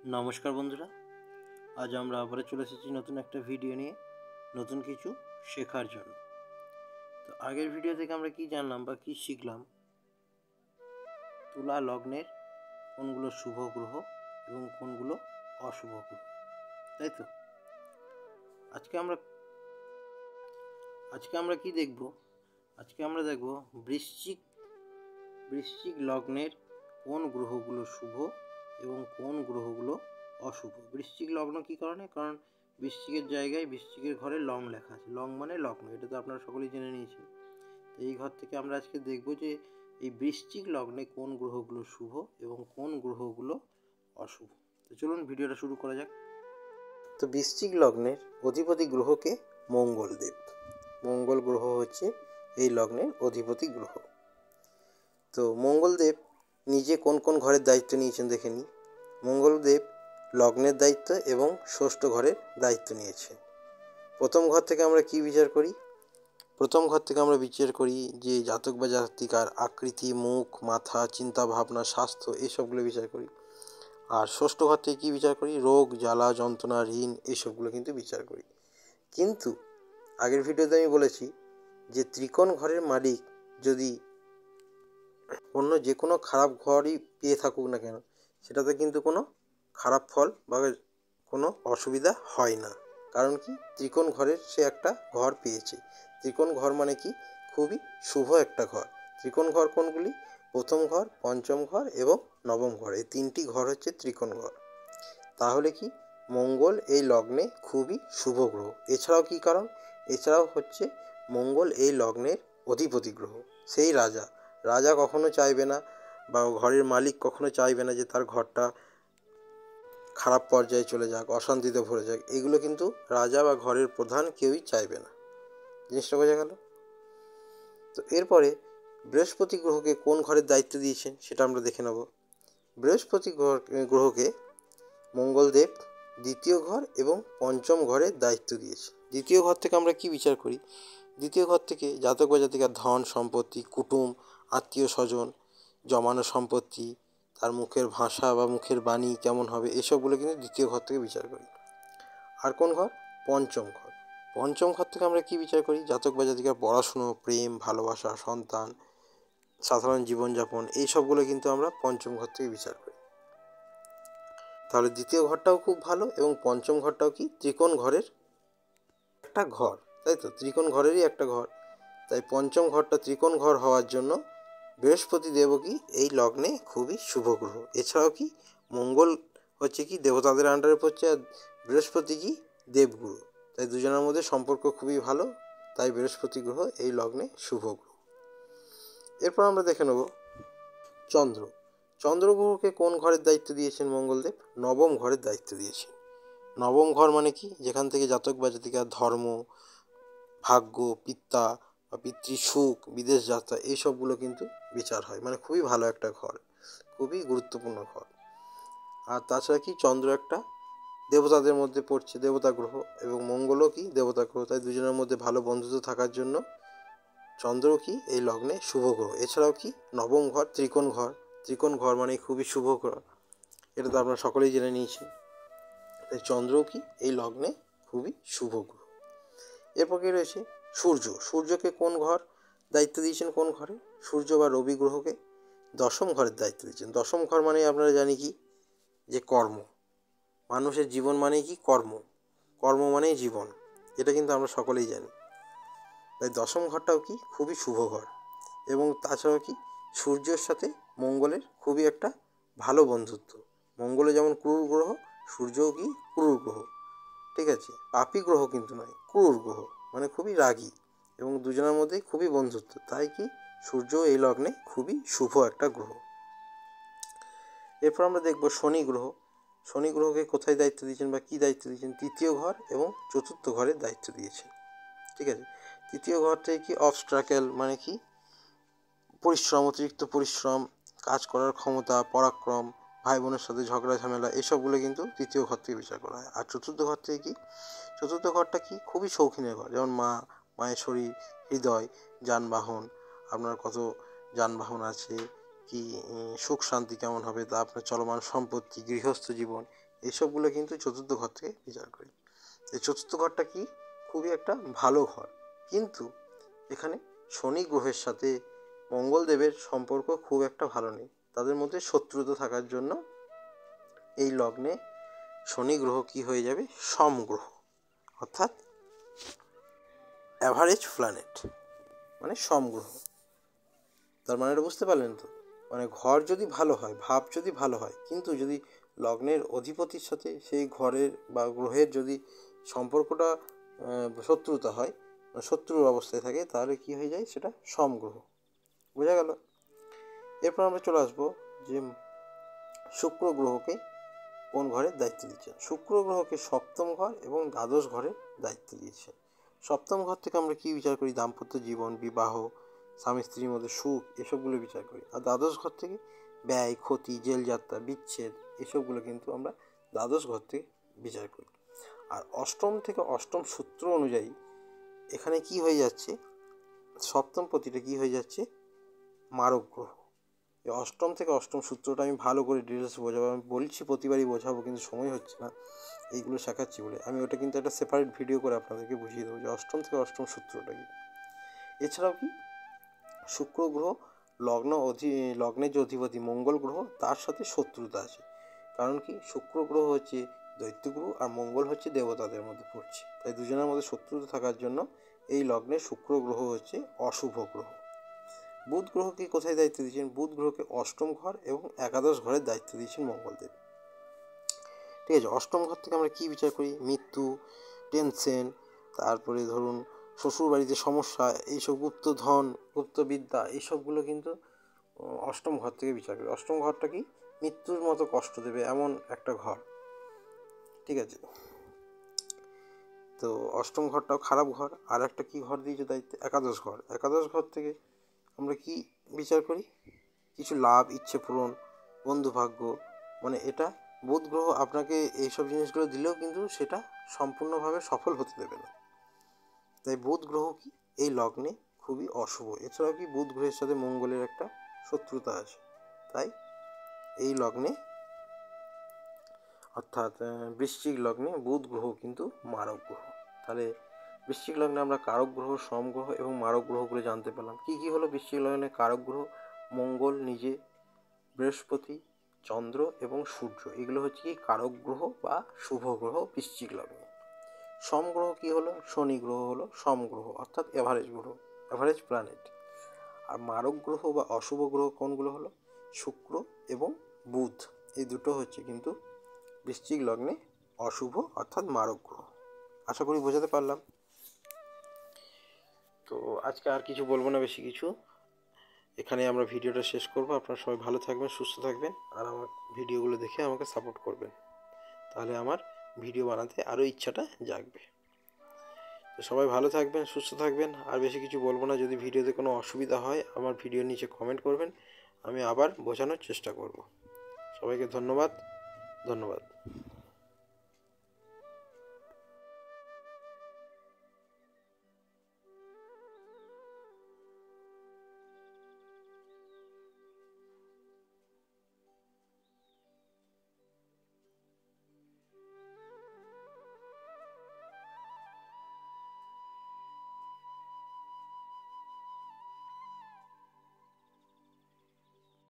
নমস্কার বন্ধুরা, আজ আমরা আবারও চলে এসেছি নতুন একটা ভিডিও নিয়ে, নতুন কিছু শেখার জন্য। তো আগের ভিডিও থেকে আমরা কি জানলাম বা কি শিখলাম, তুলা লগ্নের কোনগুলো শুভ গ্রহ এবং কোনগুলো অশুভ গ্রহ, তাই তো? আজকে আমরা কি দেখব? আজকে আমরা দেখব বৃশ্চিক লগ্নের কোন গ্রহগুলো শুভ এবং কোন গ্রহগুলো অশুভ। বৃশ্চিক লগ্ন কী কারণে? কারণ বৃশ্চিকের জায়গায় বৃশ্চিকের ঘরে লং লেখা আছে। লং মানে লগ্ন, এটা তো আপনারা সকলেই জেনে নিয়েছেন। তো এই ঘর থেকে আমরা আজকে দেখব যে এই বৃশ্চিক লগ্নে কোন গ্রহগুলো শুভ এবং কোন গ্রহগুলো অশুভ। তো চলুন ভিডিওটা শুরু করা যাক। তো বৃশ্চিক লগ্নের অধিপতি গ্রহকে মঙ্গলদেব। মঙ্গল গ্রহ হচ্ছে এই লগ্নের অধিপতি গ্রহ। তো মঙ্গলদেব নিজে কোন কোন ঘরের দায়িত্ব নিয়েছেন দেখে নিই। মঙ্গলদেব লগ্নের দায়িত্ব এবং ষষ্ঠ ঘরের দায়িত্ব নিয়েছে। প্রথম ঘর থেকে আমরা কি বিচার করি? প্রথম ঘর থেকে আমরা বিচার করি যে জাতক বা জাতিকার আকৃতি, মুখ, মাথা, চিন্তা ভাবনা, স্বাস্থ্য, এইসবগুলো বিচার করি। আর ষষ্ঠ ঘর থেকে কী বিচার করি? রোগ, জ্বালা, যন্ত্রণা, ঋণ, এইসবগুলো কিন্তু বিচার করি। কিন্তু আগের ভিডিওতে আমি বলেছি যে ত্রিকোণ ঘরের মালিক যদি অন্য যে কোনো খারাপ ঘরই পেয়ে থাকুক না কেন, সেটাতে কিন্তু কোনো খারাপ ফল বা কোনো অসুবিধা হয় না। কারণ কি? ত্রিকোণ ঘরের সে একটা ঘর পেয়েছে। ত্রিকোণ ঘর মানে কি? খুবই শুভ একটা ঘর। ত্রিকোণ ঘর কোনগুলি? প্রথম ঘর, পঞ্চম ঘর এবং নবম ঘর, এই তিনটি ঘর হচ্ছে ত্রিকোণ ঘর। তাহলে কি? মঙ্গল এই লগ্নে খুবই শুভ গ্রহ। এছাড়াও কি কারণ? এছাড়াও হচ্ছে মঙ্গল এই লগ্নের অধিপতি গ্রহ, সেই রাজা। রাজা কখনো চাইবে না বা ঘরের মালিক কখনো চাইবে না যে তার ঘরটা খারাপ পর্যায়ে চলে যাক, অশান্তিতে ভরে যাক। এগুলো কিন্তু রাজা বা ঘরের প্রধান কেউই চাইবে না। জিনিসটা বোঝা গেল? তো এরপরে বৃহস্পতি গ্রহকে কোন ঘরের দায়িত্ব দিয়েছেন সেটা আমরা দেখে নেব। বৃহস্পতি গ্রহকে মঙ্গলদেব দ্বিতীয় ঘর এবং পঞ্চম ঘরের দায়িত্ব দিয়েছে। দ্বিতীয় ঘর থেকে আমরা কি বিচার করি? দ্বিতীয় ঘর থেকে জাতক বা জাতিকার ধন সম্পত্তি, কুটুম, আত্মীয় স্বজন, জমানো সম্পত্তি, তার মুখের ভাষা বা মুখের বাণী কেমন হবে, এসবগুলো কিন্তু দ্বিতীয় ঘর থেকে বিচার করি। আর কোন ঘর? পঞ্চম ঘর। পঞ্চম ঘর থেকে আমরা কি বিচার করি? জাতক বা জাতিকার পড়াশুনো, প্রেম, ভালোবাসা, সন্তান, সাধারণ জীবনযাপন, এই সবগুলো কিন্তু আমরা পঞ্চম ঘর থেকে বিচার করি। তাহলে দ্বিতীয় ঘরটাও খুব ভালো এবং পঞ্চম ঘরটাও কি? ত্রিকোণ ঘরের একটা ঘর, তাই তো? ত্রিকোণ ঘরেরই একটা ঘর। তাই পঞ্চম ঘরটা ত্রিকোণ ঘর হওয়ার জন্য বৃহস্পতি দেবও কি এই লগ্নে খুবই শুভ গ্রহ। এছাড়াও কি মঙ্গল হচ্ছে কি দেবতাদের আন্ডারে পড়ছে, আর বৃহস্পতি কি দেবগুরু। তাই দুজনের মধ্যে সম্পর্ক খুবই ভালো। তাই বৃহস্পতি গ্রহ এই লগ্নে শুভ গ্রহ। এরপর আমরা দেখে নেব চন্দ্র। চন্দ্র গ্রহকে কোন ঘরের দায়িত্ব দিয়েছেন মঙ্গলদেব? নবম ঘরের দায়িত্ব দিয়েছেন। নবম ঘর মানে কি? যেখান থেকে জাতক বা জাতিকার ধর্ম, ভাগ্য, পিতা বা পিতৃ সুখ, বিদেশ যাত্রা, এইসবগুলো কিন্তু বিচার হয়। মানে খুবই ভালো একটা ঘর, খুবই গুরুত্বপূর্ণ ঘর। আর তাছাড়া কি চন্দ্র একটা দেবতাদের মধ্যে পড়ছে, দেবতা গ্রহ, এবং মঙ্গলও কি দেবতা গ্রহ। তাই দুজনের মধ্যে ভালো বন্ধুত্ব থাকার জন্য চন্দ্রও কি এই লগ্নে শুভ গ্রহ। এছাড়াও কি নবম ঘর ত্রিকোণ ঘর। ত্রিকোণ ঘর মানে খুবই শুভ গ্রহ, এটা তো আপনারা সকলেই জেনে নিয়েছেন। তাই চন্দ্রও কি এই লগ্নে খুবই শুভ গ্রহ। এরপর কি রয়েছে সূর্য। সূর্যকে কোন ঘর দায়িত্ব দিয়েছেন? কোন ঘরে? সূর্য বা রবি গ্রহকে দশম ঘরের দায়িত্ব দিয়েছেন। দশম ঘর মানে আপনারা জানি কি যে কর্ম। মানুষের জীবন মানেই কি? কর্ম। কর্ম মানেই জীবন, এটা কিন্তু আমরা সকলেই জানি। তাই দশম ঘরটাও কি খুবই শুভ ঘর। এবং তাছাড়াও কি সূর্যের সাথে মঙ্গলের খুবই একটা ভালো বন্ধুত্ব। মঙ্গলে যেমন ক্রূর গ্রহ, সূর্যও কি ক্রূর গ্রহ, ঠিক আছে? পাপী গ্রহ কিন্তু নয়, ক্রূর গ্রহ, মানে খুবই রাগী, এবং দুজনের মধ্যেই খুবই বন্ধুত্ব। তাই কি সূর্য এই লগ্নে খুবই শুভ একটা গ্রহ। এরপর আমরা দেখব শনি গ্রহ। শনি গ্রহকে কোথায় দায়িত্ব দিয়েছেন বা কী দায়িত্ব দিয়েছেন? তৃতীয় ঘর এবং চতুর্থ ঘরের দায়িত্ব দিয়েছেন, ঠিক আছে? তৃতীয় ঘর থেকে কি অবস্ট্রাকেল মানে কি পরিশ্রম, অতিরিক্ত পরিশ্রম, কাজ করার ক্ষমতা, পরাক্রম, ভাই বোনের সাথে ঝগড়া ঝামেলা, এসবগুলো কিন্তু তৃতীয় ঘর থেকে বিচার করা হয়। আর চতুর্থ ঘর থেকে কি? চতুর্থ ঘরটা কি খুবই শৌখিনের ঘর, যেমন মায়ের শরীর, হৃদয়, যানবাহন, আপনার কত যানবাহন আছে, কি সুখ শান্তি কেমন হবে, তা আপনার চলমান সম্পত্তি, গৃহস্থ জীবন, এইসবগুলো কিন্তু চতুর্থ ঘর থেকে বিচার করি। এই চতুর্থ ঘরটা কি খুবই একটা ভালো ঘর, কিন্তু এখানে শনি গ্রহের সাথে মঙ্গলদেবের সম্পর্ক খুব একটা ভালো নেই, তাদের মধ্যে শত্রুতা থাকার জন্য এই লগ্নে শনি গ্রহ কি হয়ে যাবে, সম গ্রহ, অর্থাৎ অ্যাভারেজ প্ল্যানেট, মানে সম গ্রহ। তার মানে এটা বুঝতে পারলেন তো? মানে ঘর যদি ভালো হয়, ভাব যদি ভালো হয়, কিন্তু যদি লগ্নের অধিপতির সাথে সেই ঘরের বা গ্রহের যদি সম্পর্কটা শত্রুতা হয়, শত্রুর অবস্থায় থাকে, তাহলে কি হয়ে যায়, সেটা সম গ্রহ। বোঝা গেল? এরপর আমরা চলে আসবো যে শুক্র গ্রহকে কোন ঘরের দায়িত্ব দিচ্ছেন। শুক্র গ্রহকে সপ্তম ঘর এবং দ্বাদশ ঘরের দায়িত্ব দিয়েছে। সপ্তম ঘর থেকে আমরা কি বিচার করি, দাম্পত্য জীবন, বিবাহ, স্বামী স্ত্রীর মধ্যে সুখ, এসবগুলো বিচার করি। আর দ্বাদশ ঘর থেকে ব্যয়, ক্ষতি, জেলযাত্রা, বিচ্ছেদ, এসবগুলো কিন্তু আমরা দ্বাদশ ঘর থেকে বিচার করি। আর অষ্টম থেকে অষ্টম সূত্র অনুযায়ী এখানে কি হয়ে যাচ্ছে, সপ্তম পতিটা কি হয়ে যাচ্ছে, মারক গ্রহ। এই অষ্টম থেকে অষ্টম সূত্রটা আমি ভালো করে ডিটেলস বোঝাবো, আমি বলছি প্রতিবারই বোঝাবো, কিন্তু সময় হচ্ছে না এইগুলো শেখাচ্ছি বলে। আমি ওটা কিন্তু একটা সেপারেট ভিডিও করে আপনাদেরকে বুঝিয়ে দেবো যে অষ্টম থেকে অষ্টম সূত্রটা কি। এছাড়াও কি শুক্র গ্রহ লগ্নের যে অধিপতি মঙ্গল গ্রহ, তার সাথে শত্রুতা আছে। কারণ কি, শুক্র গ্রহ হচ্ছে দৈত্যগুরু আর মঙ্গল হচ্ছে দেবতাদের মধ্যে পড়ছে, তাই দুজনের মধ্যে শত্রুতা থাকার জন্য এই লগ্নে শুক্র গ্রহ হচ্ছে অশুভ গ্রহ। বুধ গ্রহকে কোথায় দায়িত্ব দিয়েছেন, বুধ গ্রহকে অষ্টম ঘর এবং একাদশ ঘরের দায়িত্ব দিয়েছেন মঙ্গলদেব। ঠিক আছে, অষ্টম ঘর থেকে আমরা কি বিচার করি, মৃত্যু, টেনশন, তারপরে ধরুন শ্বশুর বাড়িতে সমস্যা, এইসব গুপ্তধন, গুপ্তবিদ্যা, এইসবগুলো কিন্তু অষ্টম ঘর থেকে বিচার করি। অষ্টম ঘরটা কি, মৃত্যুর মতো কষ্ট দেবে এমন একটা ঘর। ঠিক আছে, তো অষ্টম ঘরটাও খারাপ ঘর। আর একটা কি ঘর দিয়েছে দায়িত্ব, একাদশ ঘর। একাদশ ঘর থেকে আমরা কি বিচার করি, কিছু লাভ, ইচ্ছে পূরণ, বন্ধুভাগ্য, মানে এটা বুধ গ্রহ আপনাকে এইসব জিনিসগুলো দিলেও কিন্তু সেটা সম্পূর্ণভাবে সফল হতে দেবে না। তাই বুধ গ্রহ কি এই লগ্নে খুবই অশুভ। এছাড়াও কি বুধ গ্রহের সাথে মঙ্গলের একটা শত্রুতা আছে, তাই এই লগ্নে অর্থাৎ বৃশ্চিক লগ্নে বুধ গ্রহ কিন্তু মারক গ্রহ। তাহলে বৃশ্চিক লগ্নে আমরা কারক গ্রহ, সম গ্রহ এবং মারক গ্রহগুলো জানতে পারলাম। কী কী হলো বৃশ্চিক লগ্নে কারক গ্রহ, মঙ্গল নিজে, বৃহস্পতি, চন্দ্র এবং সূর্য, এগুলো হচ্ছে কি কারক গ্রহ বা শুভ গ্রহ বৃশ্চিক লগ্নে। সম গ্রহ কী হলো, শনি গ্রহ হলো সম গ্রহ, অর্থাৎ এভারেজ গ্রহ, এভারেজ প্ল্যানেট। আর মারক গ্রহ বা অশুভ গ্রহ কোনগুলো হলো, শুক্র এবং বুধ, এই দুটো হচ্ছে কিন্তু বৃশ্চিক লগ্নে অশুভ অর্থাৎ মারক গ্রহ। আশা করি বোঝাতে পারলাম। তো আজকে আর কিছু বলবো না, বেশি কিছু, এখানে আমরা ভিডিওটা শেষ করব। আপনারা সবাই ভালো থাকবেন, সুস্থ থাকবেন, আর আমার ভিডিওগুলো দেখে আমাকে সাপোর্ট করবেন, তাহলে আমার ভিডিও বানাতে আরও ইচ্ছাটা জাগবে। তো সবাই ভালো থাকবেন, সুস্থ থাকবেন, আর বেশি কিছু বলবো না। যদি ভিডিওতে কোনো অসুবিধা হয় আমার ভিডিওর নিচে কমেন্ট করবেন, আমি আবার বোঝানোর চেষ্টা করব। সবাইকে ধন্যবাদ।